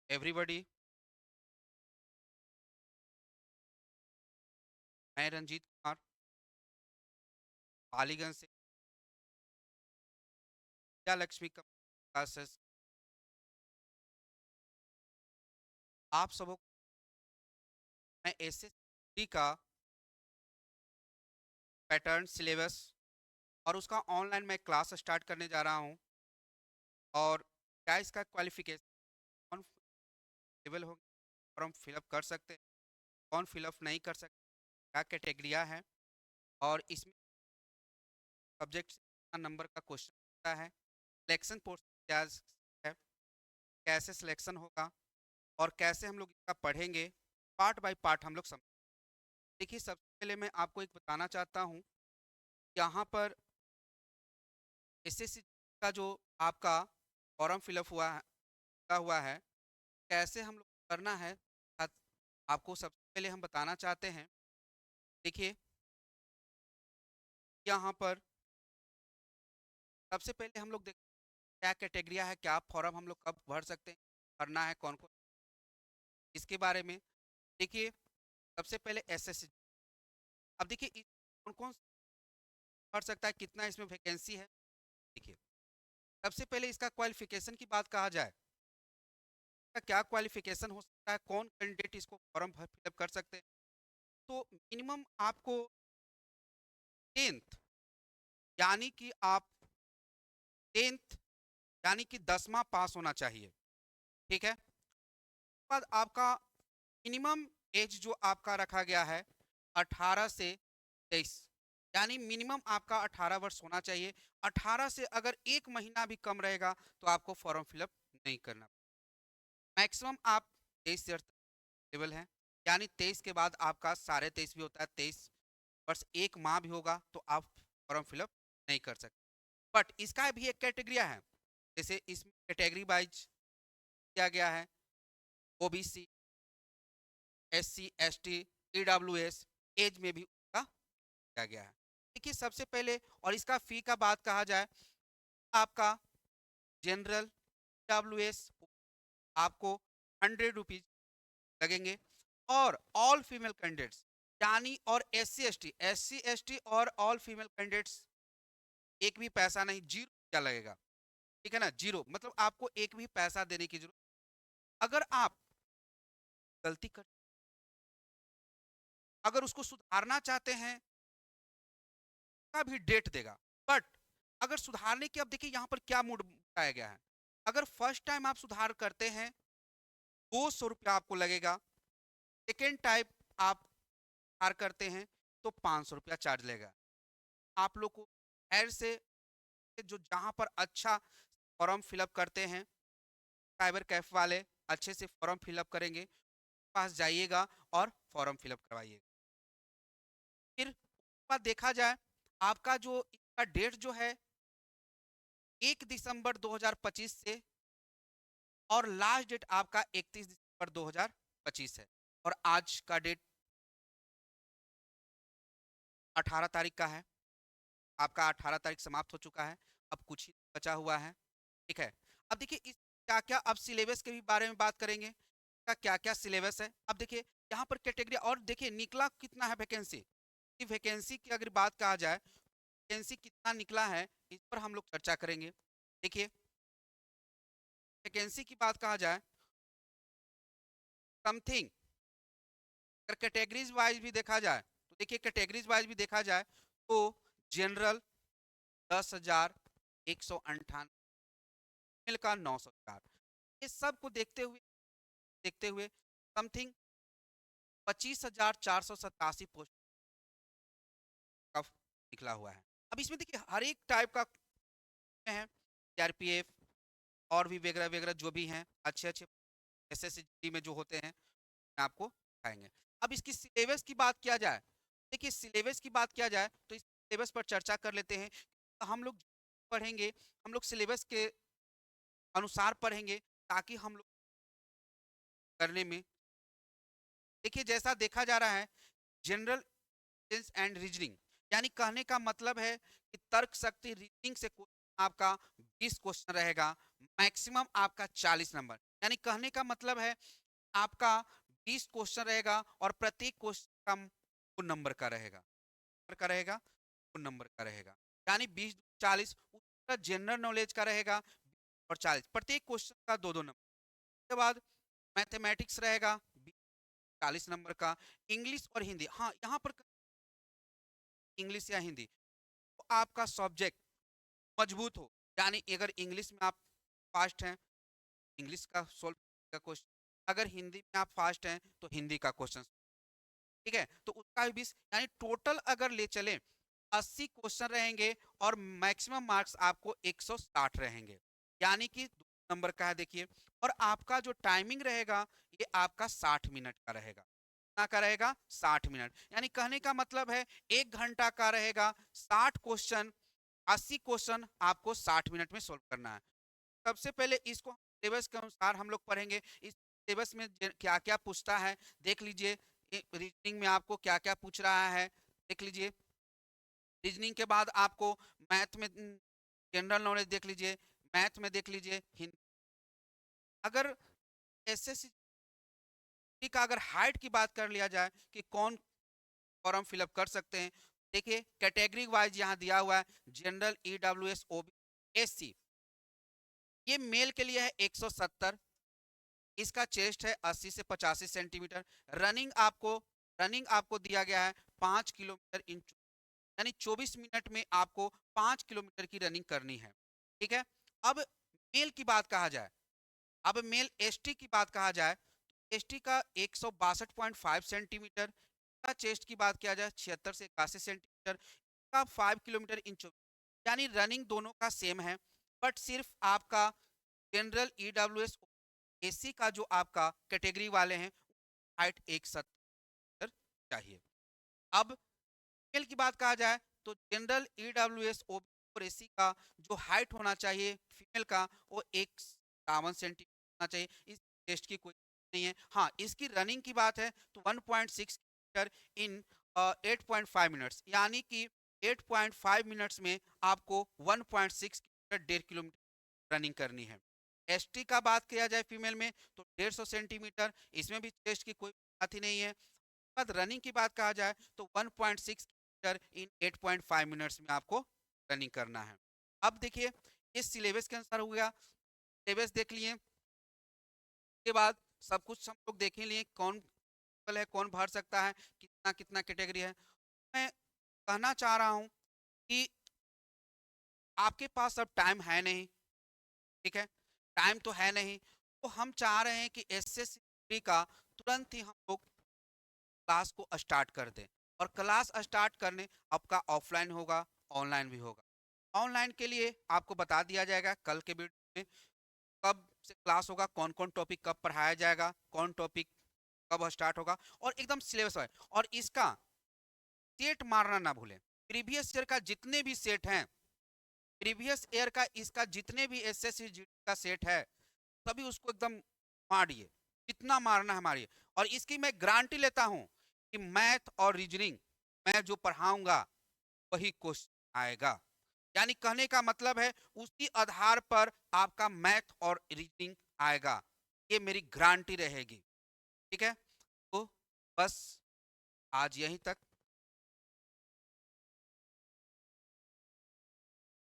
Everybody. मैं रंजीत कुमार पालीगंज से Vidya Lakshmi classes आप सबों को मैं एसएसटी का पैटर्न सिलेबस और उसका ऑनलाइन मैं क्लास स्टार्ट करने जा रहा हूं। और क्या इसका क्वालिफिकेशन कौन लेवल हो, फॉर्म फिलअप कर सकते हैं, कौन फिलअप नहीं कर सकते, क्या कैटेगरिया है और इसमें सब्जेक्ट से कितना नंबर का क्वेश्चन होता है, सिलेक्शन प्रोसेस क्या है, कैसे सिलेक्शन होगा और कैसे हम लोग इसका पढ़ेंगे, पार्ट बाय पार्ट हम लोग समझ। देखिए, सबसे पहले मैं आपको एक बताना चाहता हूँ। यहाँ पर एसएससी का जो आपका फॉर्म फिलअप हुआ है, कैसे हम लोग करना है, आपको सबसे पहले हम बताना चाहते हैं। देखिए, यहाँ पर सबसे पहले हम लोग देख क्या कैटेगरिया है, क्या फॉर्म हम लोग कब भर सकते हैं, भरना है कौन कौन, इसके बारे में। देखिए, सबसे पहले एसएससी। अब देखिए कौन कौन भर सकता है, कितना इसमें वैकेंसी है। देखिए, सबसे पहले इसका क्वालिफिकेशन की बात कहा जाए, इसका क्या क्वालिफिकेशन हो सकता है, कौन कैंडिडेट इसको फॉर्म फिलअप कर सकते हैं। तो मिनिमम आपको 10th यानी कि आप 10th यानी कि 10वां पास होना चाहिए। ठीक है। उसके बाद आपका मिनिमम एज जो आपका रखा गया है 18 से 23, यानी मिनिमम आपका 18 वर्ष होना चाहिए। 18 से अगर एक महीना भी कम रहेगा तो आपको फॉर्म फिलअप नहीं करना। मैक्सिमम आप 23 ईयर लेवल है, यानी 23 के बाद आपका 23.5 भी होता है, 23 वर्ष एक माह भी होगा तो आप फॉर्म फिलअप नहीं कर सकते। बट इसका भी एक कैटेगरिया है, जैसे इस कैटेगरी वाइज किया गया है। OBC, SC, ST, EWS, age में भी उसका किया गया है। देखिए, सबसे पहले और इसका फी का बात कहा जाए, आपका जनरल ईडब्ल्यूएस आपको 100 रुपीज लगेंगे। और ऑल फीमेल कैंडिडेट्स यानी और एस सी एस टी और ऑल फीमेल कैंडिडेट्स एक भी पैसा नहीं, 0 रुपया लगेगा। ठीक है ना, 0 मतलब आपको एक भी पैसा देने की जरूरत। अगर आप गलती कर, अगर उसको सुधारना चाहते हैं का भी डेट देगा। बट अगर सुधारने की, अब देखिए यहाँ पर क्या मूड बताया गया है। अगर फर्स्ट टाइम आप सुधार करते हैं 200 रुपया आपको लगेगा, सेकेंड टाइप आप सुधार करते हैं तो 500 रुपया चार्ज लेगा। आप लोग को खैर से जो जहाँ पर अच्छा फॉर्म फिलअप करते हैं, साइबर कैफ वाले अच्छे से फॉर्म फिलअप करेंगे, पास जाइएगा और फॉर्म फिलअप करवाइएगा। फिर बाद देखा जाए, आपका जो इसका डेट जो है 1 दिसंबर 2025 से, और लास्ट डेट आपका 31 दिसंबर 2025 है। और आज का डेट 18 तारीख का है, आपका 18 तारीख समाप्त हो चुका है, अब कुछ ही बचा हुआ है। ठीक है। अब देखिए इस क्या क्या, अब सिलेबस के भी बारे में बात करेंगे, का क्या क्या सिलेबस है। अब देखिए यहाँ पर कैटेगरी, और देखिए निकला कितना है वैकेंसी, वैकेंसी की अगर बात कहा जाए, वैकेंसी कितना निकला है इस पर हम लोग चर्चा करेंगे। देखिए, वैकेंसी की बात कहा जाए, समथिंग अगर कैटेगरीज वाइज भी देखा जाए, तो देखिए कैटेगरीज वाइज भी देखा जाए तो जनरल 10,198, मेल का 904, ये सब को देखते हुए समथिंग 25,487 पोस्ट का निकला हुआ है। अब इसमें देखिए हर एक टाइप का है, सीआरपीएफ और भी वगैरह वगैरह जो भी हैं अच्छे अच्छे एसएससी में जो होते हैं, आपको दिखाएंगे। अब इसकी सिलेबस की बात किया जाए, देखिए सिलेबस की बात किया जाए तो इस सिलेबस पर चर्चा कर लेते हैं। हम लोग पढ़ेंगे, हम लोग सिलेबस के अनुसार पढ़ेंगे ताकि हम लोग करने में, देखिए जैसा देखा जा रहा है, जनरल एंड रीजनिंग, यानी कहने का मतलब है कि तर्क शक्ति रीजनिंग से आपका 20 क्वेश्चन रहेगा, मैक्सिमम आपका 40 नंबर। यानी कहने का मतलब है आपका 20 क्वेश्चन रहेगा और प्रत्येक क्वेश्चन का फुल नंबर का रहेगा, फुल नंबर का रहेगा। यानी 20 40 उसका जनरल नॉलेज का रहेगा और 40 प्रत्येक क्वेश्चन का दो दो नंबर। उसके बाद मैथमेटिक्स रहेगा 40 नंबर का। इंग्लिश और हिंदी, हाँ यहाँ पर इंग्लिश या हिंदी तो आपका सब्जेक्ट मजबूत हो, यानी अगर इंग्लिश में आप फास्ट हैं इंग्लिश का सोल्व का क्वेश्चन, अगर हिंदी में आप फास्ट हैं तो हिंदी का क्वेश्चन, ठीक है। तो उसका भी 20, यानी टोटल अगर ले चले 80 क्वेश्चन रहेंगे और मैक्सिमम मार्क्स आपको 160 रहेंगे, यानी कि 2 नंबर का है देखिए। और आपका जो टाइमिंग रहेगा ये आपका 60 मिनट का रहेगा। कितना का रहेगा? 60 मिनट। यानी कहने का मतलब है 1 घंटा का रहेगा, 60 क्वेश्चन, 80 क्वेश्चन आपको 60 मिनट में सोल्व करना है। सबसे पहले इसको सिलेबस के अनुसार हम लोग पढ़ेंगे। इस सिलेबस में क्या क्या पूछता है देख लीजिए। रीजनिंग में आपको क्या क्या पूछ रहा है देख लीजिए। रीजनिंग के बाद आपको मैथ में जनरल नॉलेज देख लीजिए, मैथ में देख लीजिए हिंदी। अगर एसएससी का अगर हाइट की बात कर लिया जाए कि कौन फॉर्म फिलअप कर सकते हैं, देखिए कैटेगरी वाइज यहाँ दिया हुआ है। जनरल, ईडब्ल्यूएस, ओबी, एससी। ये मेल के लिए है 170, इसका चेस्ट है 80 से 85 सेंटीमीटर। रनिंग आपको दिया गया है 5 किलोमीटर इन, यानी 24 मिनट में आपको 5 किलोमीटर की रनिंग करनी है, ठीक है। अब मेल की बात कहा जाए, अब मेल एसटी की बात कहा जाए तो एसटी का 162.5 सेंटीमीटर का चेस्ट की बात किया जाए 76 से 81 सेंटीमीटर का 5 किलोमीटर इन 24, यानी रनिंग दोनों का सेम है। बट सिर्फ आपका जनरल, ईडब्ल्यूएस, एसी का जो आपका कैटेगरी वाले हैं हाइट 170 चाहिए। अब फीमेल की बात कहा जाए तो जनरल, ईडब्ल्यूएस, ओबीसी और एसी का जो हाइट होना चाहिए फीमेल का वो 157 सेंटीमीटर होना चाहिए। इस टेस्ट की कोई नहीं है। हाँ, इसकी रनिंग की बात है तो 1.6 किलोमीटर इन 8.5 मिनट्स, यानी कि 8.5 मिनट्स में आपको 1.6 किलोमीटर 1.5 किलोमीटर रनिंग करनी है। एसटी का बात किया जाए फीमेल में तो 150 सेंटीमीटर, इसमें भी टेस्ट की कोई बात ही नहीं है। बाद रनिंग की बात कहा जाए तो 1.6 किलोमीटर इन 8.5 मिनट्स में आपको रनिंग करना है। अब देखिए इस सिलेबस के अनुसार हो गया, सिलेबस देख लिए के बाद सब कुछ हम लोग देख ही लिए कौन है, कौन भर सकता है, कितना कितना कैटेगरी है। मैं कहना चाह रहा हूँ कि आपके पास अब टाइम है नहीं, ठीक है, टाइम तो है नहीं, तो हम चाह रहे हैं कि एसएससी का तुरंत ही हम लोग क्लास को स्टार्ट कर दें। और क्लास स्टार्ट करने आपका ऑफलाइन होगा, ऑनलाइन भी होगा। ऑनलाइन के लिए आपको बता दिया जाएगा कल के वीडियो में कब से क्लास होगा, कौन कौन टॉपिक कब पढ़ाया जाएगा, कौन टॉपिक कब स्टार्ट होगा, और एकदम सिलेबस है। और इसका सेट मारना ना भूलें। प्रीवियस ईयर का जितने भी सेट हैं, प्रीवियस ईयर का इसका जितने भी एसएससी का सेट है सभी उसको एकदम मारिए, जितना मारना है मारिए। और इसकी मैं गारंटी लेता हूं कि मैथ और रीजनिंग मैं जो पढ़ाऊंगा वही क्वेश्चन आएगा। यानी कहने का मतलब है उसी आधार पर आपका मैथ और रीजनिंग आएगा, ये मेरी गारंटी रहेगी, ठीक है। तो बस आज यहीं तक।